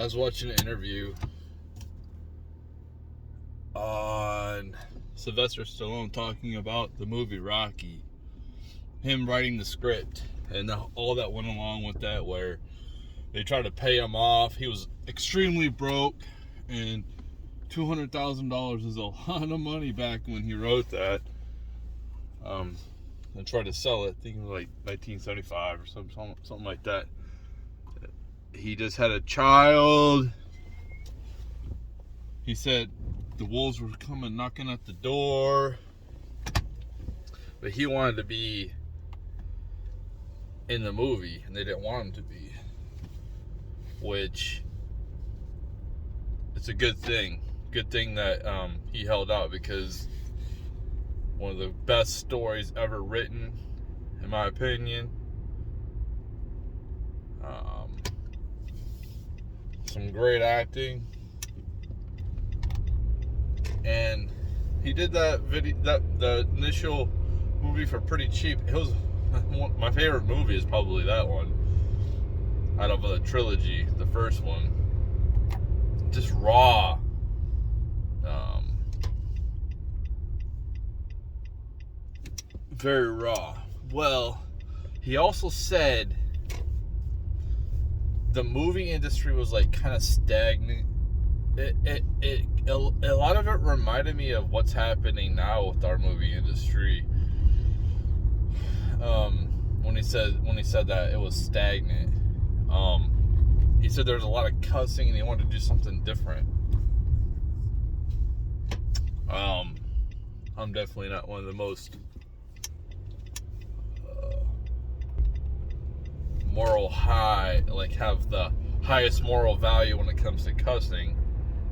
was watching an interview on Sylvester Stallone talking about the movie Rocky. Him writing the script and all that went along with that, where they tried to pay him off. He was extremely broke, and $200,000 is a lot of money back when he wrote that. And tried to sell it. I think it was like 1975 or something like that. He just had a child. He said the wolves were coming knocking at the door, but he wanted to be in the movie, and they didn't want him to be. Which, it's a good thing. Good thing that he held out, because one of the best stories ever written, in my opinion. Some great acting, and he did that video, the initial movie, for pretty cheap. It was my favorite movie is probably that one out of the trilogy, the first one. Just raw. Very raw. Well, he also said the movie industry was like kind of stagnant. A lot of it reminded me of what's happening now with our movie industry. When he said that it was stagnant, he said there was a lot of cussing and he wanted to do something different. I'm definitely not one of the most moral high, like have the highest moral value when it comes to cussing,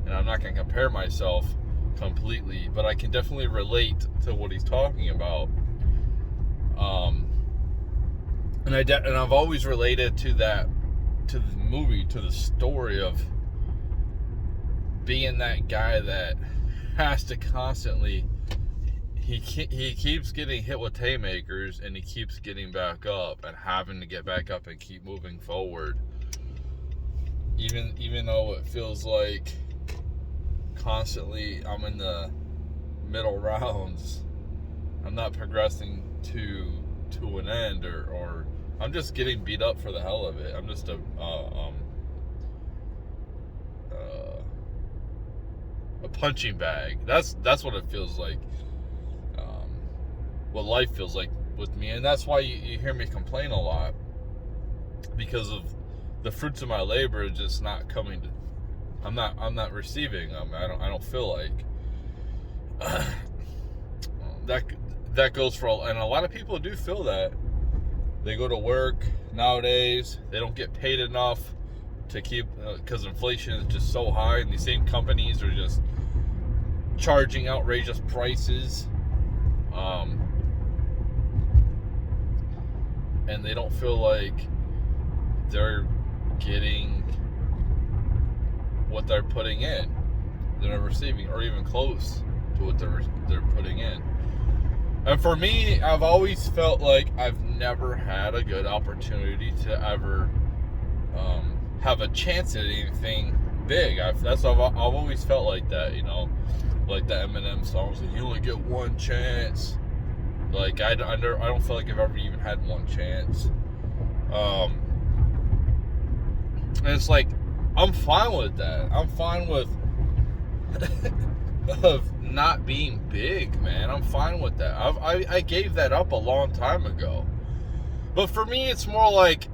and I'm not going to compare myself completely, but I can definitely relate to what he's talking about. And I've always related to that, to the movie, to the story of being that guy that has to constantly, he keeps getting hit with haymakers, and he keeps getting back up and having to get back up and keep moving forward, even though it feels like constantly I'm in the middle rounds, I'm not progressing to an end, or I'm just getting beat up for the hell of it. I'm just a punching bag. That's what it feels like. What life feels like with me, and that's why you hear me complain a lot, because of the fruits of my labor just not coming to. I'm not receiving them. I don't feel like that goes for all, and a lot of people do feel that. They go to work nowadays, they don't get paid enough to keep, because inflation is just so high, and these same companies are just charging outrageous prices. And they don't feel like they're getting what they're putting in. They're not receiving, or even close to what they're putting in. And for me, I've always felt like I've never had a good opportunity to ever have a chance at anything big. I've always felt like that, like the Eminem songs, like, you only get one chance. Like, I don't feel like I've ever even had one chance. And it's like, I'm fine with that. I'm fine with of not being big, man. I'm fine with that. I gave that up a long time ago. But for me, it's more like,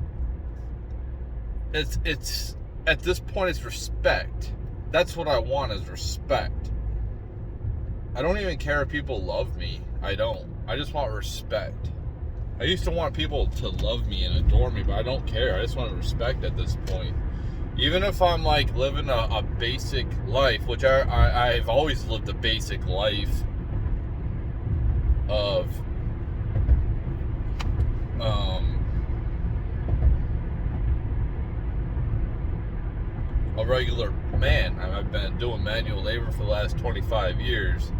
it's at this point, it's respect. That's what I want, is respect. I don't even care if people love me. I don't. I just want respect. I used to want people to love me and adore me, but I don't care. I just want respect at this point. Even if I'm like living a basic life, which I've always lived a basic life of a regular man. I've been doing manual labor for the last 25 years.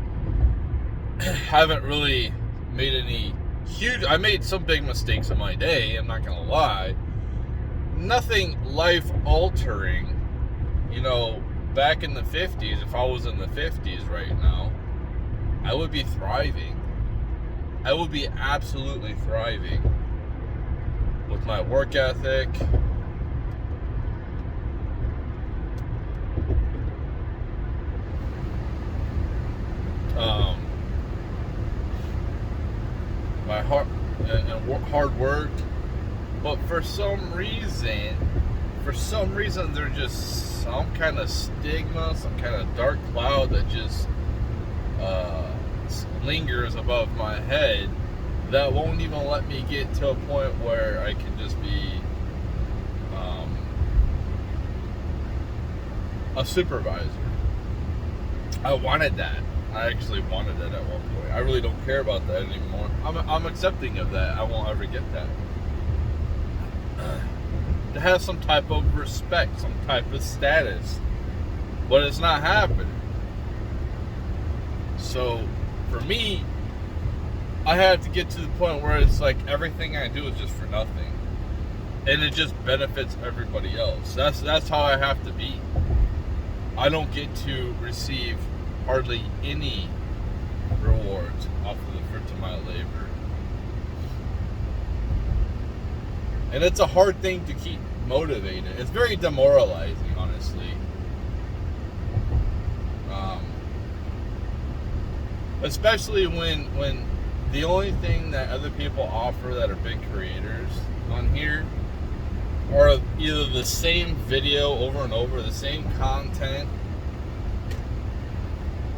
Haven't really made any huge. I made some big mistakes in my day, I'm not gonna lie. Nothing life altering, back in the 50s, if I was in the 50s right now, I would be thriving. I would be absolutely thriving with my work ethic. My hard work. But for some reason, there's just some kind of stigma, some kind of dark cloud that just lingers above my head that won't even let me get to a point where I can just be a supervisor. I wanted that. I actually wanted that at one point. I really don't care about that anymore. I'm accepting of that. I won't ever get that. To have some type of respect, some type of status. But it's not happening. So, for me, I have to get to the point where it's like everything I do is just for nothing. And it just benefits everybody else. That's how I have to be. I don't get to receive hardly any rewards off of the fruits of my labor. And it's a hard thing to keep motivated. It's very demoralizing, honestly. Especially when the only thing that other people offer that are big creators on here are either the same video over and over, the same content.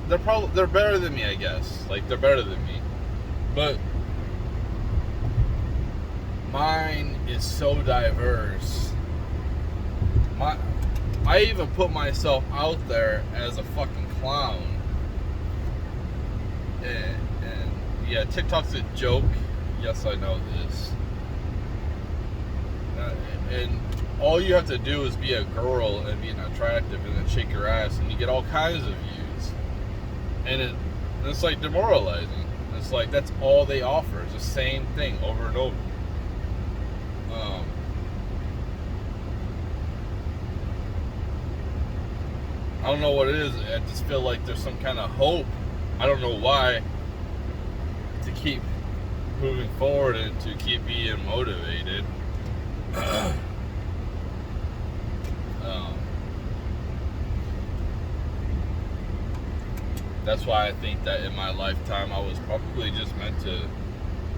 They're better than me, I guess. Like, they're better than me. But mine is so diverse. I even put myself out there as a fucking clown. And yeah, TikTok's a joke. Yes, I know this. And all you have to do is be a girl and be attractive and then shake your ass and you get all kinds of views. And it's like demoralizing. It's like that's all they offer. It's the same thing over and over. I don't know what it is. I just feel like there's some kind of hope. I don't know why. To keep moving forward and to keep being motivated. That's why I think that in my lifetime I was probably just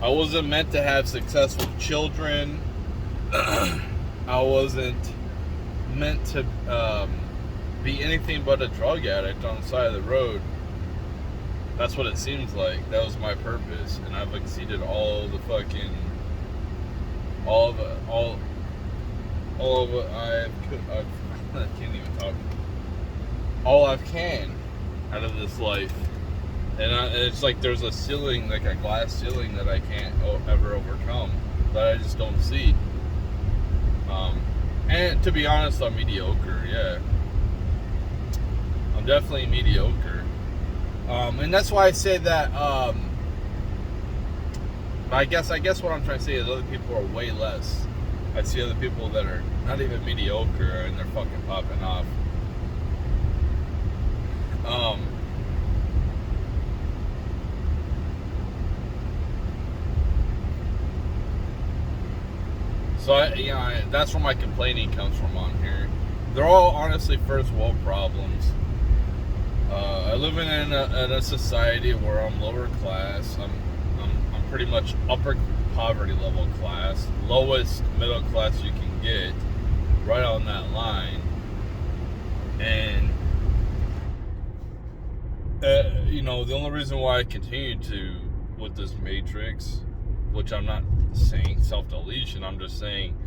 I wasn't meant to have successful children. I wasn't meant to be anything but a drug addict on the side of the road. That's what it seems like. That was my purpose, and I've exceeded all of it. I can't even talk. All I can out of this life, and it's like there's a ceiling, like a glass ceiling that I can't ever overcome, that I just don't see. And to be honest, I'm mediocre. Yeah, I'm definitely mediocre. And that's why I say that. I guess what I'm trying to say is other people are way less. I see other people that are not even mediocre and they're fucking popping off. So that's where my complaining comes from on here. They're all honestly first world problems. I live in a society where I'm lower class. I'm pretty much upper poverty level class, lowest middle class you can get, right on that line. And the only reason why I continue to with this matrix, which I'm not saying self-deletion, I'm just saying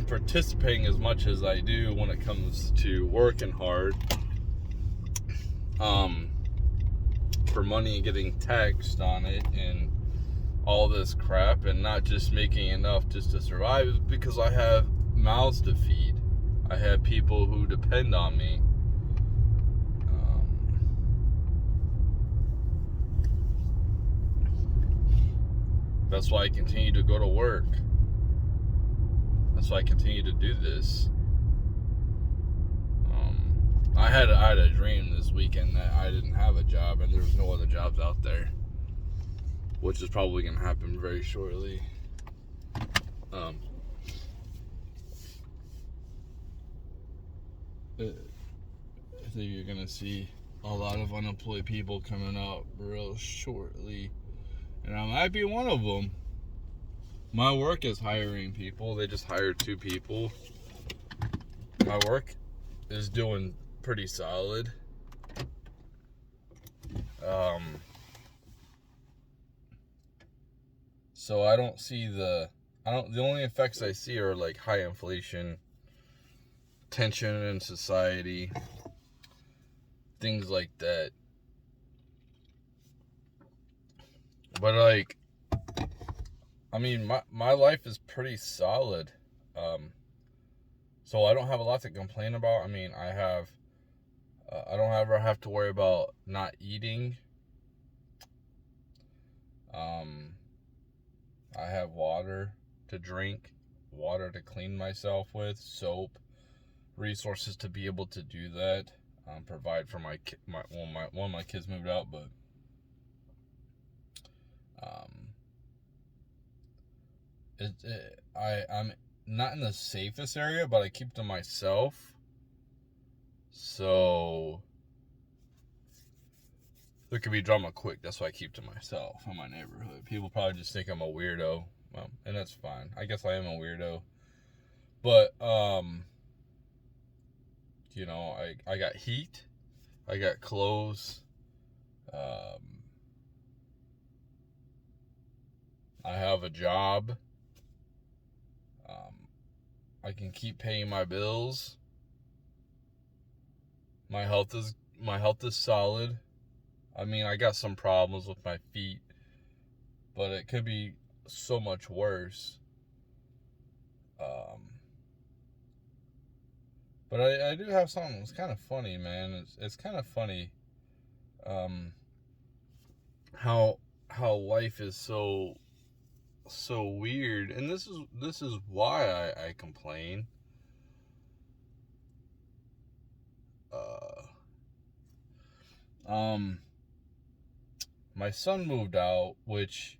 participating as much as I do when it comes to working hard for money and getting taxed on it and all this crap, and not just making enough just to survive, is because I have mouths to feed. I have people who depend on me. That's why I continue to go to work. That's why I continue to do this. I had a dream this weekend that I didn't have a job and there was no other jobs out there, which is probably going to happen very shortly. I think you're going to see a lot of unemployed people coming out real shortly, and I might be one of them. My work is hiring people. They just hired 2 people. My work is doing pretty solid. So I don't see the only effects I see are like high inflation, tension in society, things like that. But like, I mean, my life is pretty solid. So I don't have a lot to complain about. I mean, I don't ever have to worry about not eating. I have water to drink, water to clean myself with, soap, resources to be able to do that. Provide for one of my kids moved out, but I'm not in the safest area, but I keep to myself. So there could be drama quick. That's why I keep to myself in my neighborhood. People probably just think I'm a weirdo. Well, and that's fine. I guess I am a weirdo. But you know, I got heat. I got clothes. I have a job. I can keep paying my bills. My health is solid. I mean, I got some problems with my feet, but it could be so much worse. But I do have something. It's kind of funny, man. It's kind of funny, how life is so weird, and this is why I complain. My son moved out, which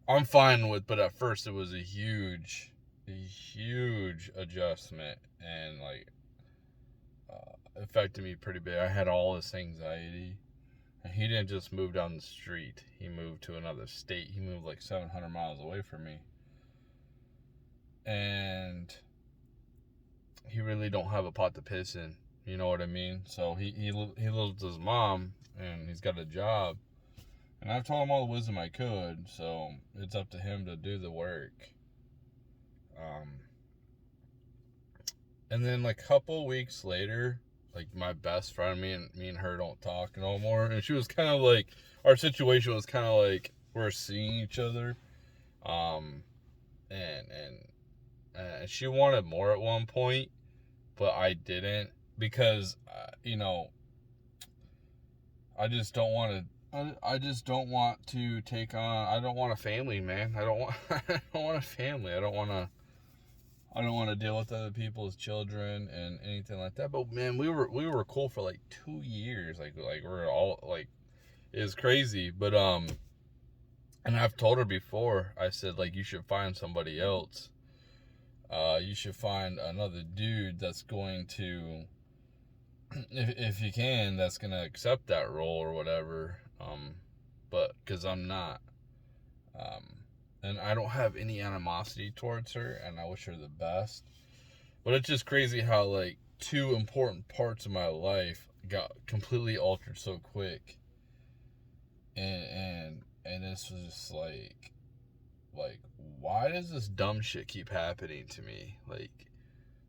I'm fine with, but at first it was a huge adjustment, and like affected me pretty big. I had all this anxiety. And he didn't just move down the street. He moved to another state. He moved like 700 miles away from me. And he really don't have a pot to piss in. You know what I mean? So he lives with his mom, and he's got a job. And I've told him all the wisdom I could, so it's up to him to do the work. And then like a couple weeks later, like my best friend, me and her don't talk no more. And she was kind of like, our situation was kind of like we're seeing each other. And she wanted more at one point, but I didn't, because you know, I just don't want to. I just don't want to take on. I don't want a family, man. I don't want. I don't want a family. I don't want to deal with other people's children and anything like that. But man, we were cool for like 2 years. Like we're all like, it was crazy. But and I've told her before. I said, like, you should find somebody else. You should find another dude that's going to, if you can, that's gonna accept that role or whatever. But because I'm not, and I don't have any animosity towards her, and I wish her the best. But it's just crazy how like 2 important parts of my life got completely altered so quick, and this was just like why does this dumb shit keep happening to me? Like,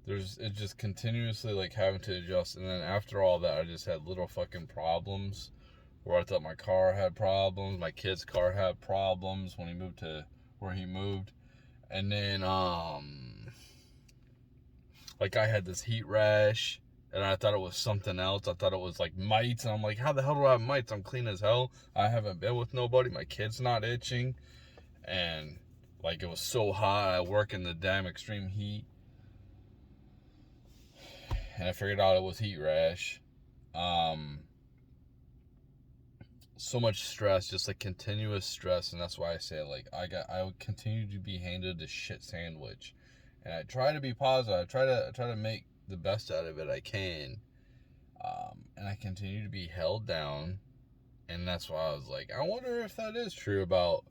it just continuously like having to adjust, and then after all that, I just had little fucking problems where I thought my car had problems, my kid's car had problems when he moved to where he moved, and then like I had this heat rash, and I thought it was something else. I thought it was like mites, and I'm like, how the hell do I have mites? I'm clean as hell. I haven't been with nobody. My kid's not itching, and like it was so hot. I work in the damn extreme heat, and I figured out it was heat rash. so much stress, just like continuous stress, and that's why I say like I would continue to be handed a shit sandwich, and I try to be positive. I try to make the best out of it I can, and I continue to be held down, and that's why I was like, I wonder if that is true about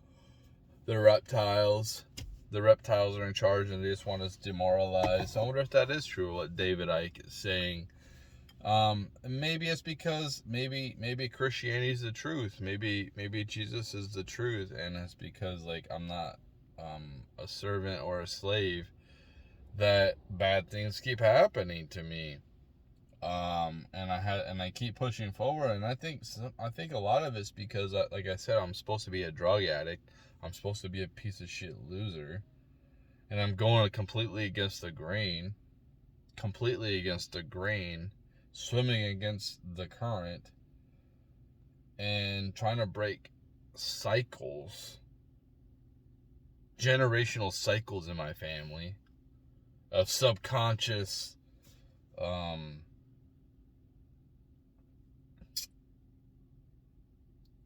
the reptiles. The reptiles are in charge and they just want us demoralized. I wonder if that is true, what David Icke is saying. Maybe it's because maybe Christianity is the truth. Maybe Jesus is the truth, and it's because like I'm not a servant or a slave that bad things keep happening to me. And I keep pushing forward, and I think a lot of it's because like I said, I'm supposed to be a drug addict. I'm supposed to be a piece of shit loser, and I'm going completely against the grain, swimming against the current, and trying to break cycles, generational cycles in my family of subconscious,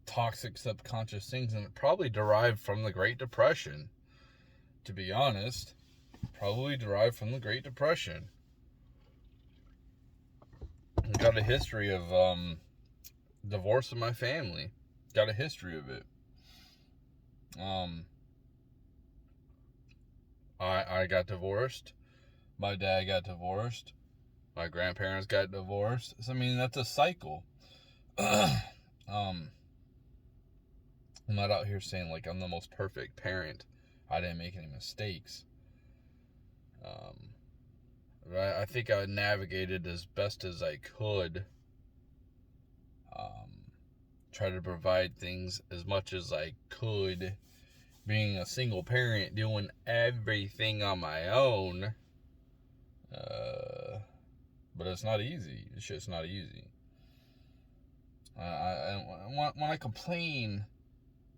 toxic subconscious things, and it probably derived from the Great Depression, to be honest. Probably derived from the Great Depression. Got a history of divorce in my family. Got a history of it. I got divorced. My dad got divorced. My grandparents got divorced. So, I mean, that's a cycle. I'm not out here saying like I'm the most perfect parent. I didn't make any mistakes. I think I navigated as best as I could. Try to provide things as much as I could. Being a single parent, doing everything on my own. But it's not easy. This shit's not easy. When I complain,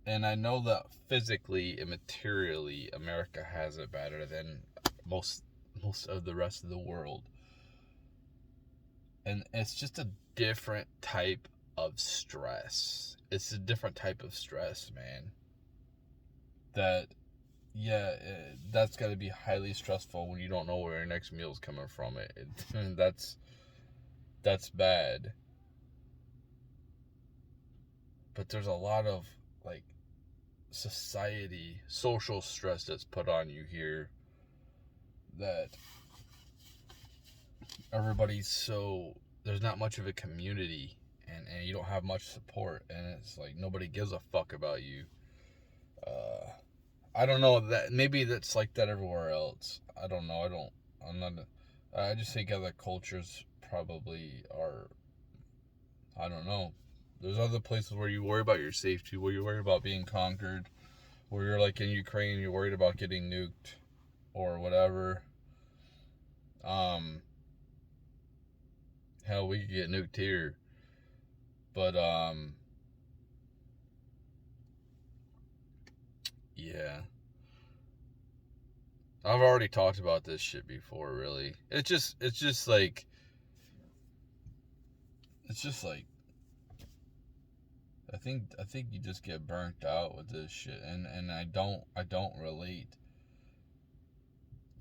and I know that physically and materially America has it better than most of the rest of the world, and it's just a different type of stress. It's a different type of stress, man. That's got to be highly stressful when you don't know where your next meal's coming from. That's bad. But there's a lot of like social stress that's put on you here, that there's not much of a community, and you don't have much support, and it's like nobody gives a fuck about you. I don't know, that maybe that's like that everywhere else. I don't know. I just think other cultures probably are. I don't know. There's other places where you worry about your safety, where you worry about being conquered, where you're like in Ukraine, you're worried about getting nuked or whatever. Hell, we could get nuked here. But yeah. I've already talked about this shit before, really. It's just like I think you just get burnt out with this shit, and I don't relate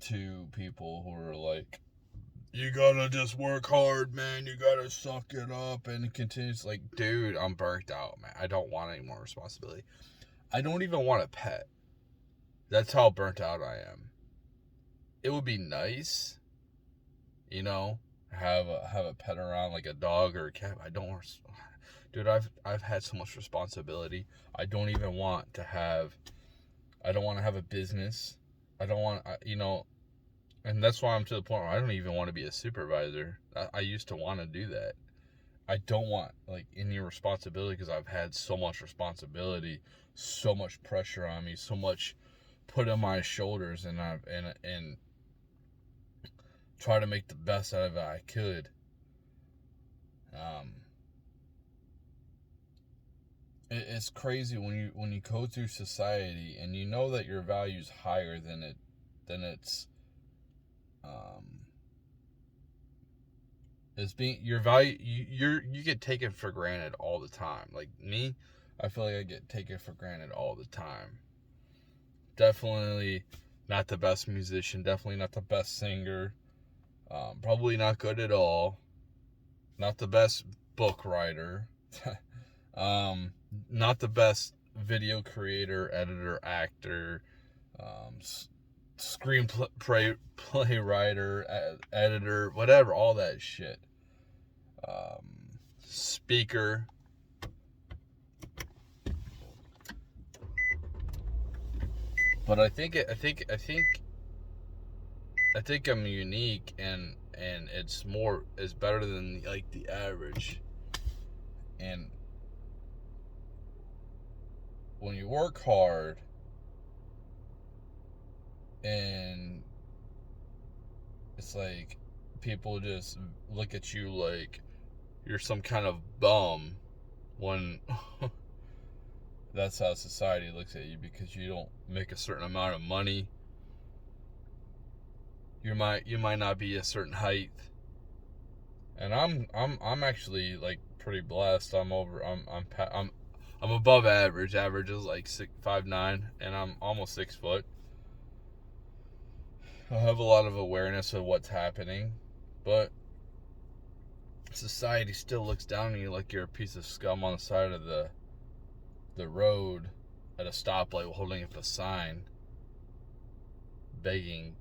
to people who are like, you gotta just work hard, man, you gotta suck it up, and it continues. Like, dude, I'm burnt out, man. I don't want any more responsibility. I don't even want a pet. That's how burnt out I am. It would be nice, you know, have a pet around, like a dog or a cat. Dude, I've had so much responsibility. I don't want to have a business. I don't want, and that's why I'm to the point where I don't even want to be a supervisor. I used to want to do that. I don't want like any responsibility, because I've had so much responsibility, so much pressure on me, so much put on my shoulders, and try to make the best out of it I could. It's crazy when you go through society and you know that your value's higher than its Is being your value, you get taken for granted all the time. Like me, I feel like I get taken for granted all the time. Definitely not the best musician, definitely not the best singer, probably not good at all, not the best book writer, not the best video creator, editor, actor, screenplay writer, editor, whatever, all that shit. Speaker. But I think I'm unique, and it's better than like the average. And when you work hard and it's like people just look at you like you're some kind of bum, when that's how society looks at you, because you don't make a certain amount of money. You might not be a certain height. And I'm actually like pretty blessed. I'm above average. Average is like 5'9", and I'm almost 6 foot. I have a lot of awareness of what's happening, but society still looks down on you like you're a piece of scum on the side of the road at a stoplight holding up a sign begging,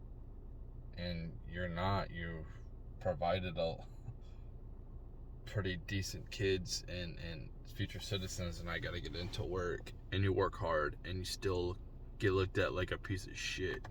and you're not. You provided a pretty decent kids and future citizens, and I gotta get into work, and you work hard and you still get looked at like a piece of shit.